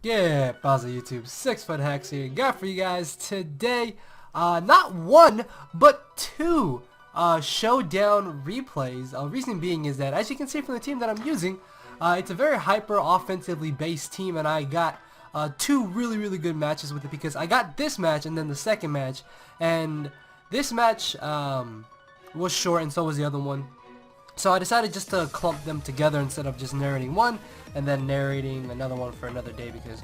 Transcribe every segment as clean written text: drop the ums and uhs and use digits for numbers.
Yeah, Bowser YouTube, 6 Foot Hacks here. Got for you guys today, not one, but two Showdown replays. Reason being is that, as you can see from the team that I'm using, it's a very hyper offensively based team, and I got two really good matches with it because I got this match and then the second match, and this match was short and so was the other one. So I decided just to clump them together instead of just narrating one and then narrating another one for another day because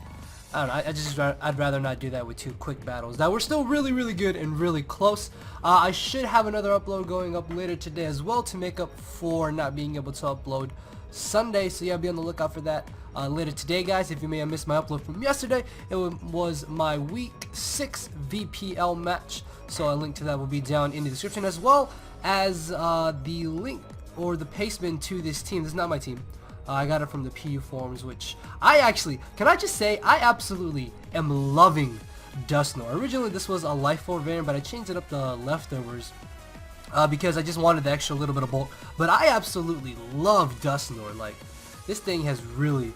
I don't know, I'd rather not do that with two quick battles that were still really good and really close. I should have another upload going up later today as well to make up for not being able to upload Sunday, so yeah, be on the lookout for that later today, guys. If you may have missed my upload from yesterday, it was my week 6 VPL match, so a link to that will be down in the description, as well as the link or the pastebin to this team. This is not my team. I got it from the PU forums, which can I just say, I absolutely am loving Dustnor. Originally this was a Life 4 variant, but I changed it up to Leftovers because I just wanted the extra little bit of bulk. But I absolutely love Dustnor. Like, this thing has really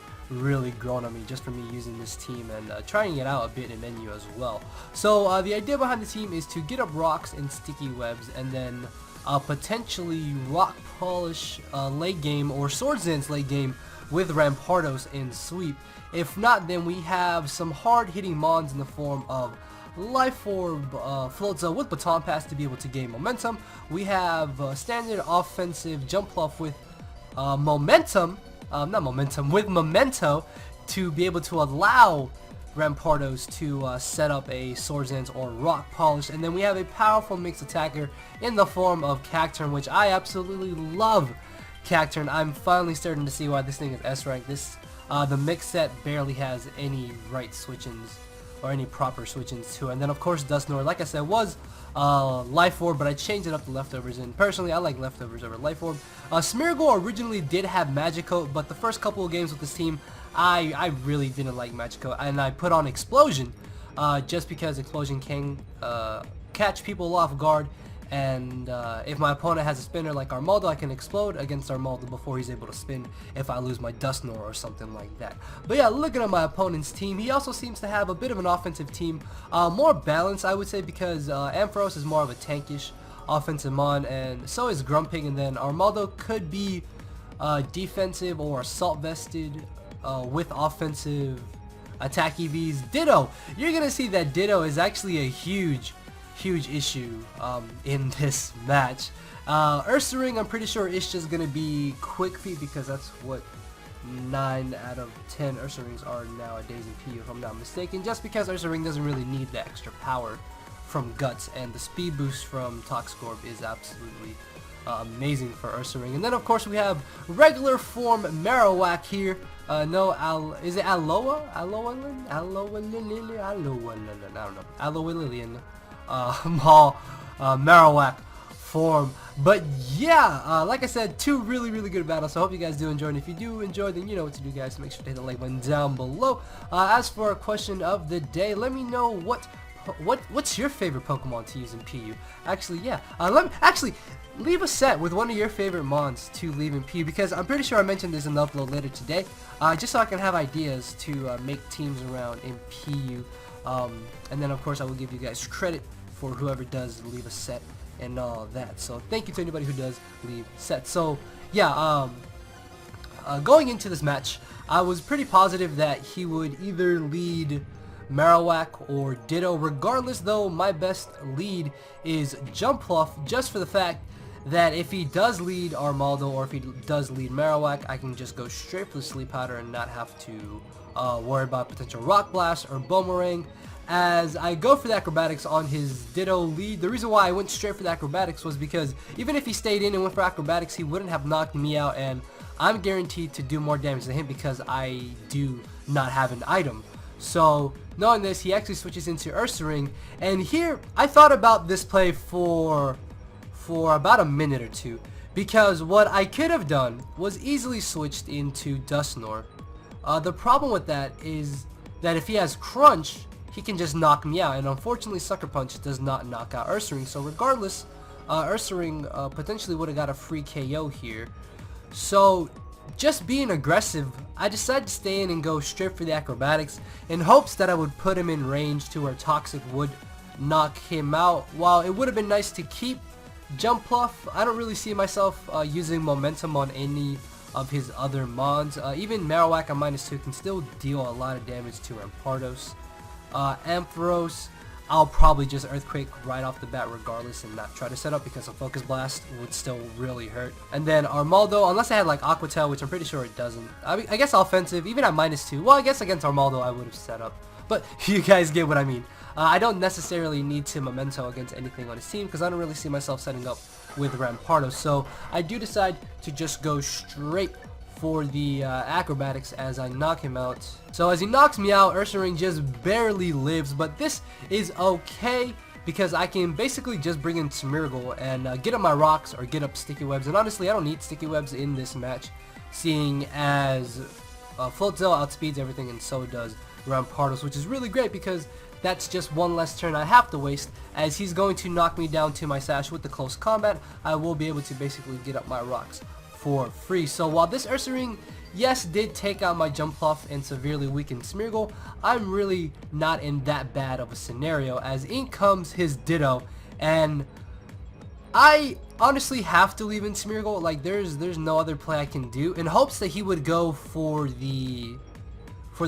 grown on me just for me using this team and trying it out a bit in menu as well. So the idea behind the team is to get up rocks and sticky webs, and then potentially rock polish late game or swords dance late game with Rampardos in sweep. If not, then we have some hard hitting mons in the form of Life Orb, Floatza with Baton Pass to be able to gain momentum. We have standard offensive jump fluff with momentum, with memento to be able to allow Rampardos to set up a Swords Dance or Rock Polish. And then we have a powerful mixed attacker in the form of Cacturn, which I absolutely love. Cacturn, I'm finally starting to see why this thing is S rank. The mix set barely has any right switch-ins or any proper switch-ins to it. And then of course Dustnor, like I said, was Life Orb, but I changed it up to Leftovers, and personally I like Leftovers over Life Orb. Smeargle originally did have Magic Coat, but the first couple of games with this team I really didn't like Magic Coat, and I put on Explosion just because Explosion can catch people off guard, and if my opponent has a spinner like Armaldo, I can explode against Armaldo before he's able to spin if I lose my Dustnor or something like that. But yeah, looking at my opponent's team, he also seems to have a bit of an offensive team, more balanced I would say, because Ampharos is more of a tankish offensive mon, and so is Grumpig, and then Armaldo could be defensive or assault vested with offensive attack EVs. Ditto, you're gonna see that Ditto is actually a huge issue in this match. Ursaring, I'm pretty sure it's just gonna be quick feet because that's what 9 out of 10 Ursarings are nowadays in PU, if I'm not mistaken, just because Ursaring doesn't really need the extra power from Guts, and the speed boost from Toxcorp is absolutely amazing for Ursaring. And then of course we have regular form Marowak here. Is it Alolan? I don't know. Alolan Marowak form. But yeah, like I said, two really good battles, so I hope you guys do enjoy, and if you do enjoy, then you know what to do, guys. So make sure to hit the like button down below. As for our question of the day, let me know what's your favorite Pokemon to use in PU. Actually, yeah, leave a set with one of your favorite mons to leave in PU, because I'm pretty sure I mentioned this in the upload later today, just so I can have ideas to make teams around in PU. And then of course I will give you guys credit for whoever does leave a set and all that. So thank you to anybody who does leave sets. So yeah, going into this match, I was pretty positive that he would either lead Marowak or Ditto. Regardless though, my best lead is Jump Fluff, just for the fact that if he does lead Armaldo or if he does lead Marowak, I can just go straight for the Sleep Powder and not have to worry about potential Rock Blast or Boomerang. As I go for the Acrobatics on his Ditto lead, the reason why I went straight for the Acrobatics was because even if he stayed in and went for Acrobatics, he wouldn't have knocked me out, and I'm guaranteed to do more damage than him because I do not have an item. So knowing this, he actually switches into Ursaring, and here I thought about this play for about a minute or two, because what I could have done was easily switched into Dustnor. The problem with that is that if he has Crunch, he can just knock me out, and unfortunately Sucker Punch does not knock out Ursaring, so regardless, Ursaring potentially would have got a free KO here. So just being aggressive, I decided to stay in and go straight for the acrobatics in hopes that I would put him in range to where Toxic would knock him out. While it would have been nice to keep Jump Pluff, I don't really see myself using momentum on any of his other mons. Even Marowak on -2 can still deal a lot of damage to Rampardos. Ampharos, I'll probably just Earthquake right off the bat regardless and not try to set up because a Focus Blast would still really hurt. And then Armaldo, unless I had like Aqua Tail, which I'm pretty sure it doesn't. I guess offensive, even at -2. Well, I guess against Armaldo I would have set up. But you guys get what I mean. I don't necessarily need to Memento against anything on his team because I don't really see myself setting up with Rampardos. So I do decide to just go straight for the acrobatics as I knock him out. So as he knocks me out, Ursaring just barely lives, but this is okay because I can basically just bring in Smeargle and get up my rocks or get up Sticky Webs. And honestly, I don't need Sticky Webs in this match, seeing as Floatzel outspeeds everything and so does Rampardos, which is really great because that's just one less turn I have to waste. As he's going to knock me down to my sash with the close combat, I will be able to basically get up my rocks for free. So while this Ursaring, yes, did take out my Jump Pluff and severely weakened Smeargle, I'm really not in that bad of a scenario, as in comes his Ditto, and I honestly have to leave in Smeargle. Like there's no other play I can do, in hopes that he would go for the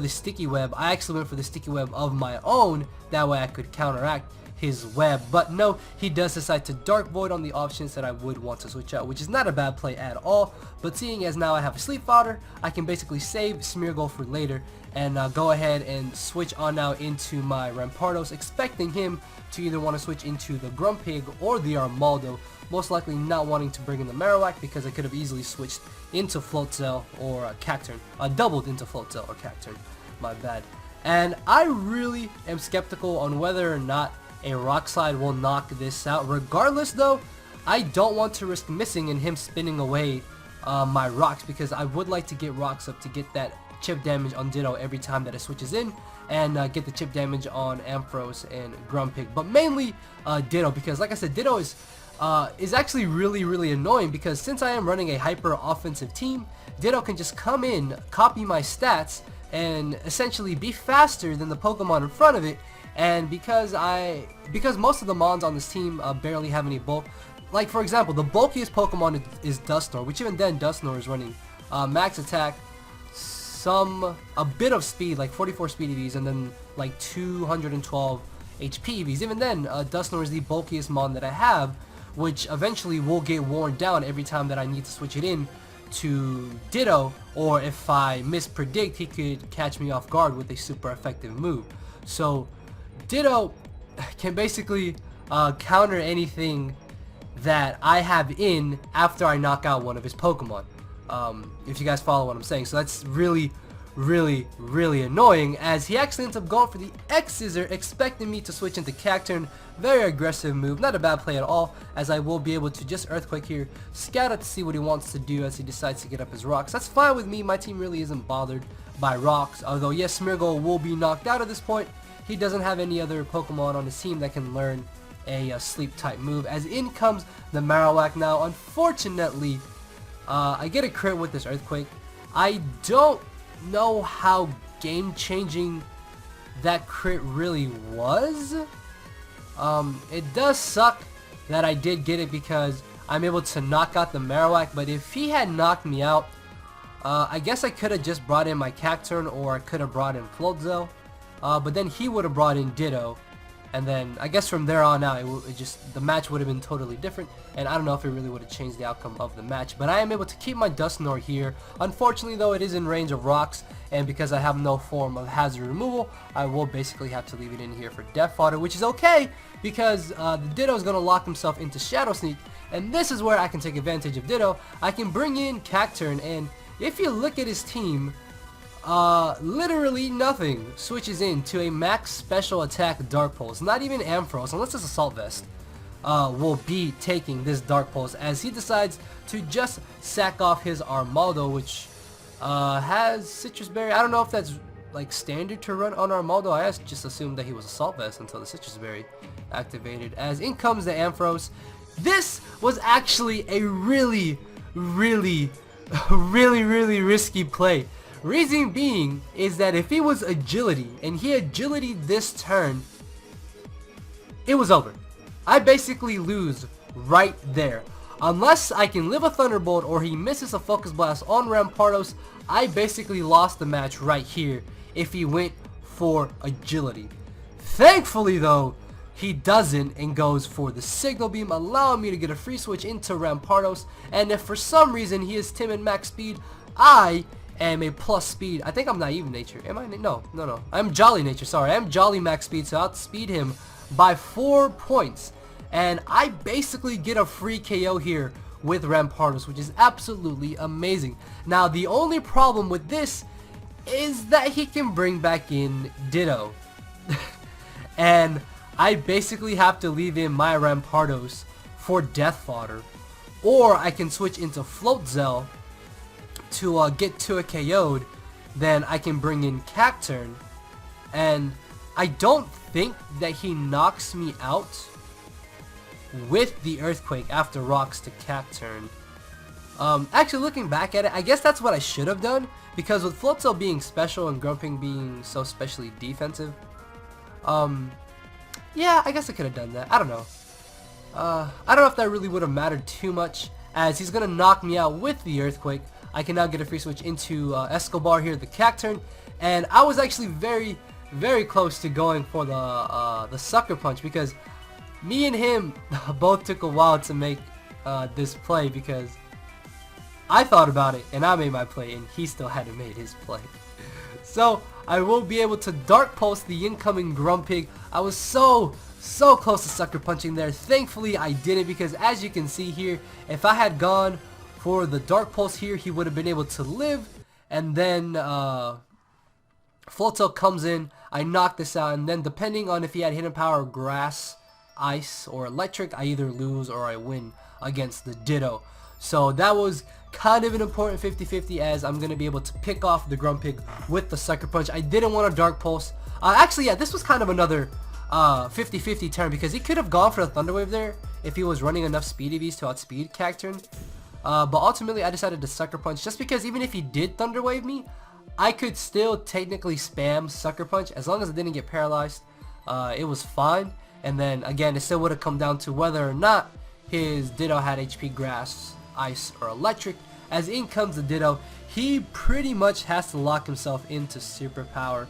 Sticky Web. I actually went for the Sticky Web of my own, that way I could counteract his web, but no, he does decide to Dark Void on the options that I would want to switch out, which is not a bad play at all. But seeing as now I have a Sleep Fodder, I can basically save Smeargle for later and go ahead and switch on now into my Rampardos, expecting him to either want to switch into the Grumpig or the Armaldo, most likely not wanting to bring in the Marowak because I could have easily switched into Floatzel or Cacturne, doubled into Floatzel or Cacturne, my bad. And I really am skeptical on whether or not a Rock Slide will knock this out. Regardless though, I don't want to risk missing and him spinning away my rocks, because I would like to get rocks up to get that chip damage on Ditto every time that it switches in, and get the chip damage on Ampharos and Grumpig, but mainly Ditto, because like I said, Ditto is actually really annoying, because since I am running a hyper offensive team, Ditto can just come in, copy my stats, and essentially be faster than the Pokemon in front of it. And because most of the mons on this team barely have any bulk, like for example, the bulkiest Pokemon is Dusknoir, which even then Dusknoir is running max attack, a bit of speed, like 44 speed EVs, and then like 212 HP EVs. Even then, Dusknoir is the bulkiest mon that I have, which eventually will get worn down every time that I need to switch it in to Ditto, or if I mispredict, he could catch me off guard with a super effective move. So Ditto can basically counter anything that I have in after I knock out one of his Pokemon, if you guys follow what I'm saying. So that's really annoying, as he actually ends up going for the X-Scissor, expecting me to switch into Cacturne. Very aggressive move, not a bad play at all, as I will be able to just Earthquake here, scout out to see what he wants to do as he decides to get up his rocks. That's fine with me, my team really isn't bothered by rocks, although yes, Smeargle will be knocked out at this point. He doesn't have any other Pokemon on his team that can learn a sleep type move, as in comes the Marowak now. Unfortunately, I get a crit with this Earthquake. I don't know how game-changing that crit really was. It does suck that I did get it because I'm able to knock out the Marowak, but if he had knocked me out, I guess I could have just brought in my Cacturne, or I could have brought in Floatzel, but then he would have brought in Ditto, and then I guess from there on out, the match would have been totally different, and I don't know if it really would have changed the outcome of the match. But I am able to keep my Dusknoir here. Unfortunately though, it is in range of rocks, and because I have no form of hazard removal, I will basically have to leave it in here for Death Fodder, which is okay, because the Ditto is going to lock himself into Shadow Sneak, and this is where I can take advantage of Ditto. I can bring in Cacturne, and if you look at his team, literally nothing switches into a max special attack Dark Pulse. Not even Ampharos, unless it's Assault Vest, will be taking this Dark Pulse, as he decides to just sack off his Armaldo, which has Citrus Berry. I don't know if that's like standard to run on Armaldo. I just assumed that he was Assault Vest until the Citrus Berry activated, as in comes the Ampharos. This was actually a really really risky play. Reason being is that if he was agility and he agility this turn, it was over. I basically lose right there. Unless I can live a Thunderbolt or he misses a Focus Blast on Rampardos, I basically lost the match right here if he went for agility. Thankfully though, he doesn't and goes for the Signal Beam, allowing me to get a free switch into Rampardos. And if for some reason he is timid max speed, I am a plus speed. I think I'm naive nature. Am I? No. I'm jolly nature. Sorry, I'm jolly max speed, so I'll outspeed him by 4 points. And I basically get a free KO here with Rampardos, which is absolutely amazing. Now, the only problem with this is that he can bring back in Ditto. And I basically have to leave in my Rampardos for Death Fodder. Or I can switch into Floatzel to get to a KO'd. Then I can bring in Cacturn. And I don't think that he knocks me out with the Earthquake after rocks to Cacturn. Actually, looking back at it, I guess that's what I should have done, because with Floatzel being special and Grumpig being so specially defensive, yeah, I guess I could have done that. I don't know. I don't know if that really would have mattered too much, as he's going to knock me out with the Earthquake. I can now get a free switch into Escobar here, the Cacturn, and I was actually very close to going for the Sucker Punch, because me and him both took a while to make this play, because I thought about it and I made my play and he still hadn't made his play. So I will be able to Dark Pulse the incoming Grumpig. I was so close to Sucker Punching there. Thankfully I didn't, because as you can see here, if I had gone for the Dark Pulse here, he would have been able to live, and then Floatzel comes in, I knock this out, and then depending on if he had Hidden Power, Grass, Ice, or Electric, I either lose or I win against the Ditto. So that was kind of an important 50-50, as I'm going to be able to pick off the Grumpig with the Sucker Punch. I didn't want a Dark Pulse. Actually, yeah, this was kind of another 50-50 turn, because he could have gone for the Thunder Wave there if he was running enough Speed EVs to outspeed Cacturn. But ultimately, I decided to Sucker Punch, just because even if he did Thunder Wave me, I could still technically spam Sucker Punch. As long as it didn't get paralyzed, it was fine. And then, again, it still would have come down to whether or not his Ditto had HP Grass, Ice, or Electric. As in comes the Ditto, he pretty much has to lock himself into Superpower.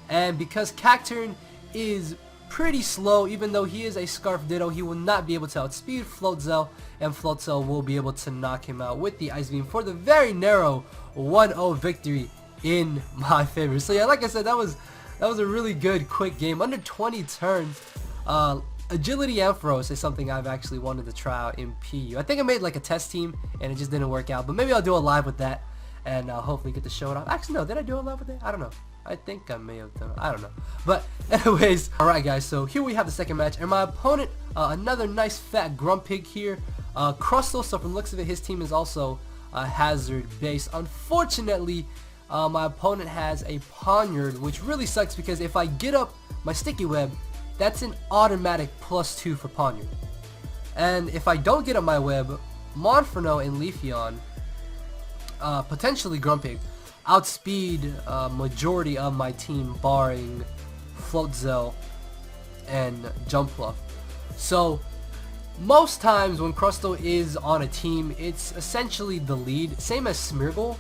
And because Cacturn is pretty slow, even though he is a Scarf Ditto, he will not be able to outspeed Floatzel, and Floatzel will be able to knock him out with the Ice Beam for the very narrow 1-0 victory in my favor. So yeah, like I said, that was a really good quick game, under 20 turns. Agility Ampharos is something I've actually wanted to try out in PU. I think I made like a test team and it just didn't work out, but maybe I'll do a live with that and hopefully get to show it off. Actually, no, did I do a live with it? I don't know. I think I may have done it. I don't know. But anyways, alright guys, so here we have the second match, and my opponent, another nice fat Grumpig here, Crustle. So from the looks of it, his team is also hazard based. Unfortunately, my opponent has a Poniard, which really sucks, because if I get up my Sticky Web, that's an automatic +2 for Poniard. And if I don't get up my web, Monferno and Leafeon, potentially Grumpig, outspeed majority of my team, barring Floatzel and Jumpluff. So most times when Crustle is on a team, it's essentially the lead, same as Smeargle.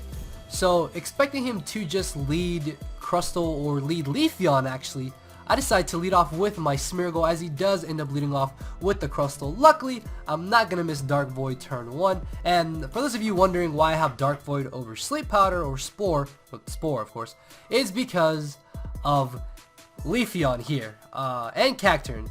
So expecting him to just lead Crustle or lead Leafeon, actually, I decide to lead off with my Smeargle, as he does end up leading off with the Crustle. Luckily, I'm not going to miss Dark Void turn 1. And for those of you wondering why I have Dark Void over Sleep Powder or Spore of course, is because of Leafeon here, and Cacturn.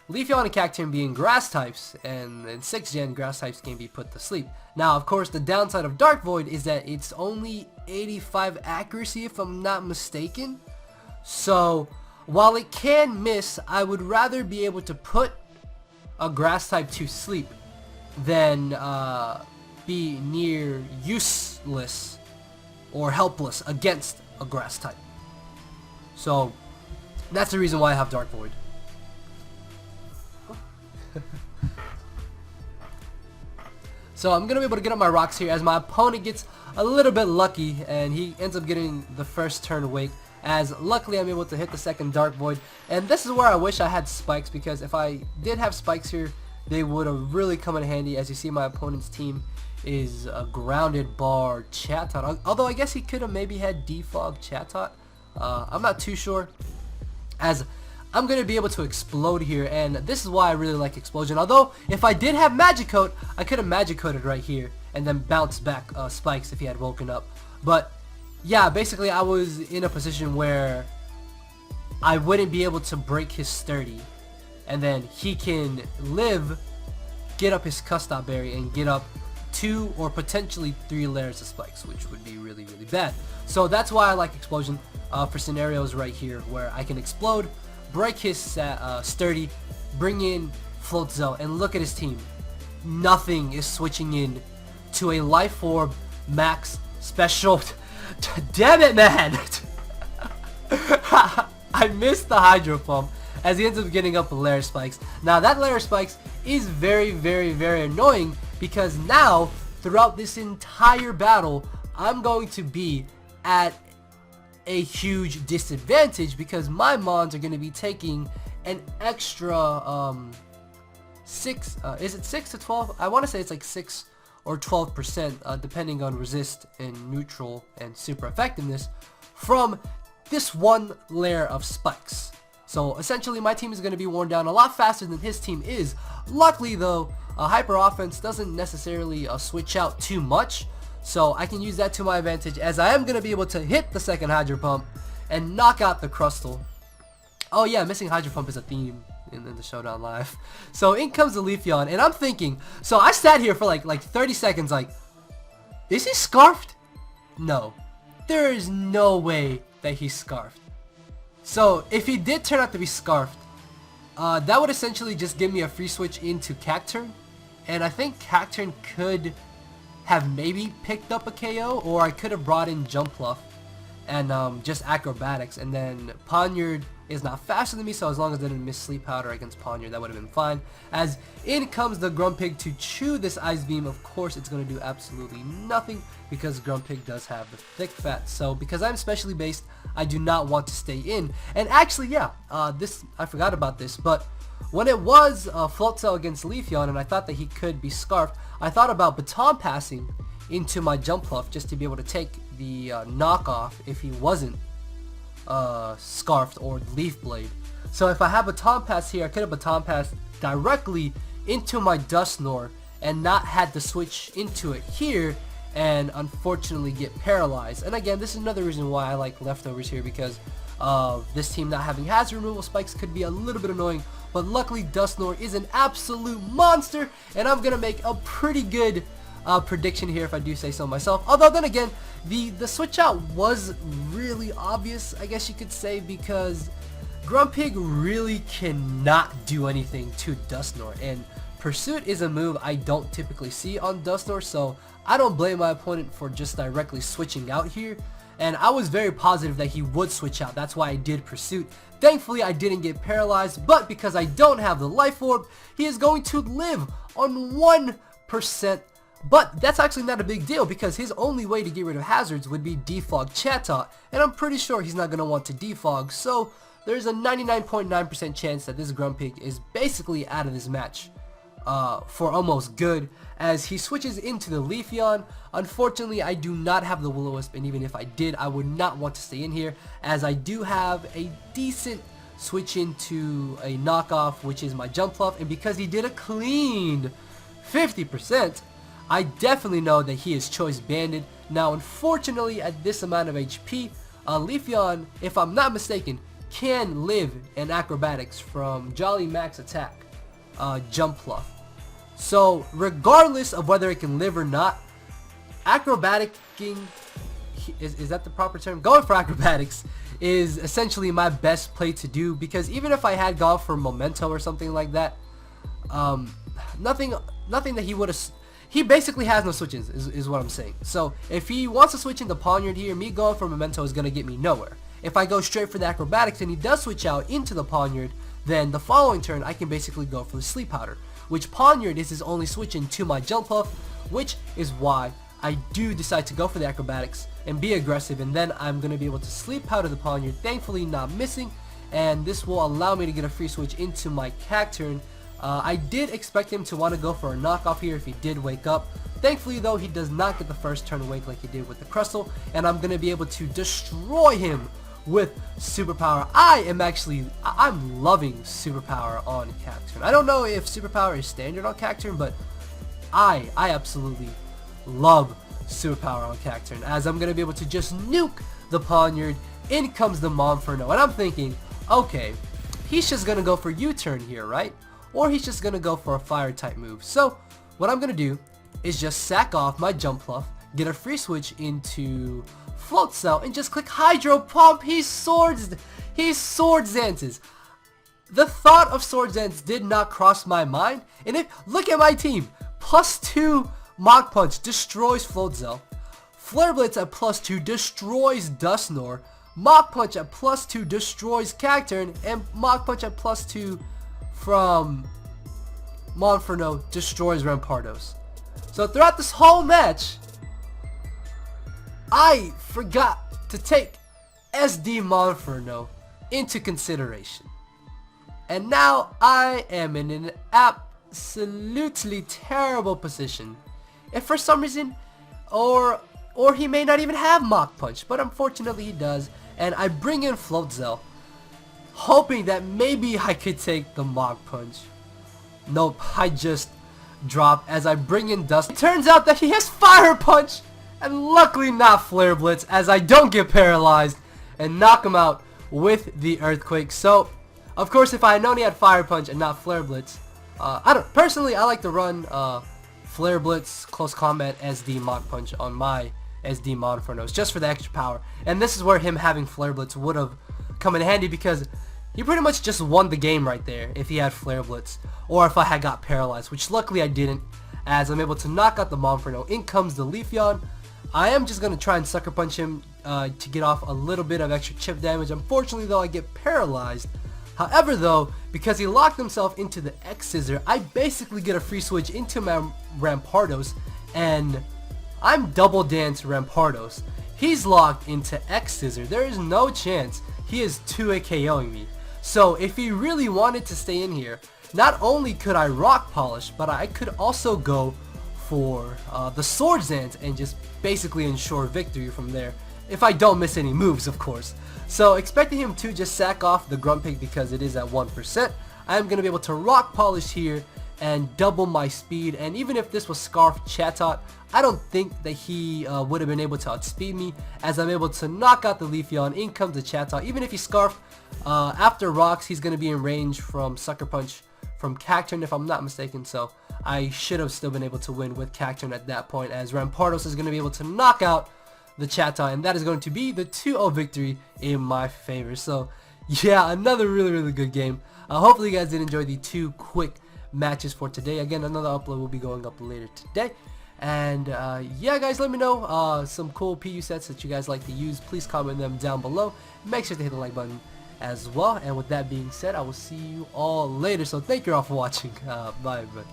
Leafeon and Cacturn being grass types, and in 6th gen, grass types can be put to sleep. Now, of course, the downside of Dark Void is that it's only 85 accuracy, if I'm not mistaken. So while it can miss, I would rather be able to put a grass type to sleep than be near useless or helpless against a grass type. So that's the reason why I have Dark Void. So I'm going to be able to get up my rocks here, as my opponent gets a little bit lucky, and he ends up getting the first turn wake, as luckily I'm able to hit the second Dark Void. And this is where I wish I had spikes, because if I did have spikes here, they would have really come in handy. As you see, my opponent's team is a grounded bar Chatot, although I guess he could have maybe had defog Chatot. I'm not too sure, as I'm going to be able to explode here, and this is why I really like explosion. Although if I did have magic coat, I could have magic coated right here and then bounced back spikes if he had woken up. But yeah, basically I was in a position where I wouldn't be able to break his sturdy, and then he can live, get up his custard berry, and get up 2 or potentially 3 layers of spikes, which would be really, really bad. So that's why I like explosion for scenarios right here where I can explode, break his sturdy, bring in float zone, and look at his team. Nothing is switching in to a life orb max special. Damn it, man! I missed the hydro pump, as he ends up getting up layer spikes. Now that layer spikes is very, very, very annoying, because now throughout this entire battle I'm going to be at a huge disadvantage, because my mons are going to be taking an extra 6 is it 6 to 12? I want to say it's like 6 or 12% depending on resist and neutral and super effectiveness from this one layer of spikes. So essentially my team is going to be worn down a lot faster than his team is. Luckily though, hyper offense doesn't necessarily switch out too much, so I can use that to my advantage, as I am going to be able to hit the second hydro pump and knock out the crustal. Oh yeah, missing hydro pump is a theme in the Showdown live. So in comes the Leafeon, and I'm thinking, so I sat here for like 30 seconds like, is he scarfed? No, there is no way that he's scarfed. So if he did turn out to be scarfed, that would essentially just give me a free switch into Cacturn, and I think Cacturn could have maybe picked up a KO, or I could have brought in Jumpluff and just acrobatics, and then Poniard is not faster than me, so as long as I didn't miss Sleep Powder against Poniard, that would have been fine. As in comes the Grumpig to chew this Ice Beam. Of course it's going to do absolutely nothing, because Grumpig does have the thick fat. So because I'm specially based, I do not want to stay in. And actually, yeah, this, I forgot about this, but when it was Float Cell against Leafeon and I thought that he could be scarfed, I thought about baton passing into my Jumpluff just to be able to take the knockoff if he wasn't scarfed or leaf blade. So if I have baton pass here, I could have baton pass directly into my Dusknoir and not had to switch into it here and unfortunately get paralyzed. And again, this is another reason why I like leftovers here, because this team not having hazard removal spikes could be a little bit annoying, but luckily Dusknoir is an absolute monster, and I'm gonna make a pretty good prediction here if I do say so myself. Although then again, the switch out was really obvious, I guess you could say, because Grumpig really cannot do anything to Dusknoir, and Pursuit is a move I don't typically see on Dusknoir, so I don't blame my opponent for just directly switching out here. And I was very positive that he would switch out, that's why I did Pursuit. Thankfully I didn't get paralyzed, but because I don't have the Life Orb, he is going to live on 1%. But that's actually not a big deal, because his only way to get rid of hazards would be defog Chatot, and I'm pretty sure he's not going to want to defog, so there's a 99.9% chance that this Grumpig is basically out of this match for almost good, as he switches into the Leafeon. Unfortunately, I do not have the Will-O-Wisp, and even if I did, I would not want to stay in here, as I do have a decent switch into a knockoff, which is my Jumpluff, and because he did a clean 50%, I definitely know that he is choice banded. Now unfortunately, at this amount of HP, Leafeon, if I'm not mistaken, can live in acrobatics from Jolly Max attack Jumpluff. So regardless of whether it can live or not, acrobaticking, is that the proper term? Going for acrobatics is essentially my best play to do, because even if I had gone for Memento or something like that, nothing that he would have. He basically has no switches, is what I'm saying. So if he wants to switch into Poniard here, me going for Memento is going to get me nowhere. If I go straight for the acrobatics and he does switch out into the Poniard, then the following turn I can basically go for the Sleep Powder, which Poniard is his only switch into my Jumpluff, which is why I do decide to go for the acrobatics and be aggressive, and then I'm going to be able to sleep powder the Poniard, thankfully not missing, and this will allow me to get a free switch into my Cacturn. I did expect him to want to go for a knockoff here if he did wake up. Thankfully though, he does not get the first turn awake like he did with the Crustle, and I'm going to be able to destroy him with Superpower. I'm loving Superpower on Cacturn. I don't know if Superpower is standard on Cacturn, but I absolutely love Superpower on Cacturn, as I'm going to be able to just nuke the Poniard. In comes the Monferno, and I'm thinking, okay, he's just going to go for U-turn here, right? Or he's just going to go for a fire type move. So what I'm going to do is just sack off my Jump Fluff, get a free switch into Float Cell, and just click Hydro Pump. He Swords Zances. The thought of Sword Zance did not cross my mind, and look at my team. +2 Mach Punch destroys Floatzel. Flare Blitz at +2 destroys Dusknoir. Mach Punch at +2 destroys Cacturn, and Mach Punch at +2 from Monferno destroys Rampardos. So throughout this whole match, I forgot to take SD Monferno into consideration. And now I am in an absolutely terrible position. If for some reason, or he may not even have Mach Punch, but unfortunately he does, and I bring in Floatzel, hoping that maybe I could take the Mach Punch. Nope, I just drop as I bring in Dust. It turns out that he has Fire Punch, and luckily not Flare Blitz, as I don't get paralyzed and knock him out with the Earthquake. So, of course, if I had known he had Fire Punch and not Flare Blitz, personally, I like to run Flare Blitz, Close Combat, SD, Mach Punch on my SD Monfernos, just for the extra power. And this is where him having Flare Blitz would have come in handy, because he pretty much just won the game right there if he had Flare Blitz, or if I had got paralyzed, which luckily I didn't, as I'm able to knock out the Monferno. In comes the Leafeon. I am just going to try and Sucker Punch him to get off a little bit of extra chip damage. Unfortunately though, I get paralyzed. However though, because he locked himself into the X-Scissor, I basically get a free switch into my Rampardos, and I'm double dance Rampardos. He's locked into X-Scissor. There is no chance he is 2 KOing me. So if he really wanted to stay in here, not only could I Rock Polish, but I could also go for the Sword Zance and just basically ensure victory from there, if I don't miss any moves, of course. So expecting him to just sack off the Grumpig because it is at 1%, I am going to be able to Rock Polish here and double my speed. And even if this was Scarf Chatot, I don't think that he would have been able to outspeed me, as I'm able to knock out the Leafeon. In comes the Chatot. Even if he Scarf after rocks, he's going to be in range from Sucker Punch from Cacturn, if I'm not mistaken. So I should have still been able to win with Cacturn at that point, as Rampardos is going to be able to knock out the Chatot, and that is going to be the 2-0 victory in my favor. So yeah, another really good game. Hopefully you guys did enjoy the 2 quick matches for today. Again, another upload will be going up later today. And yeah guys, let me know some cool PU sets that you guys like to use. Please comment them down below. Make sure to hit the like button as well. And with that being said, I will see you all later. So thank you all for watching. Bye everybody.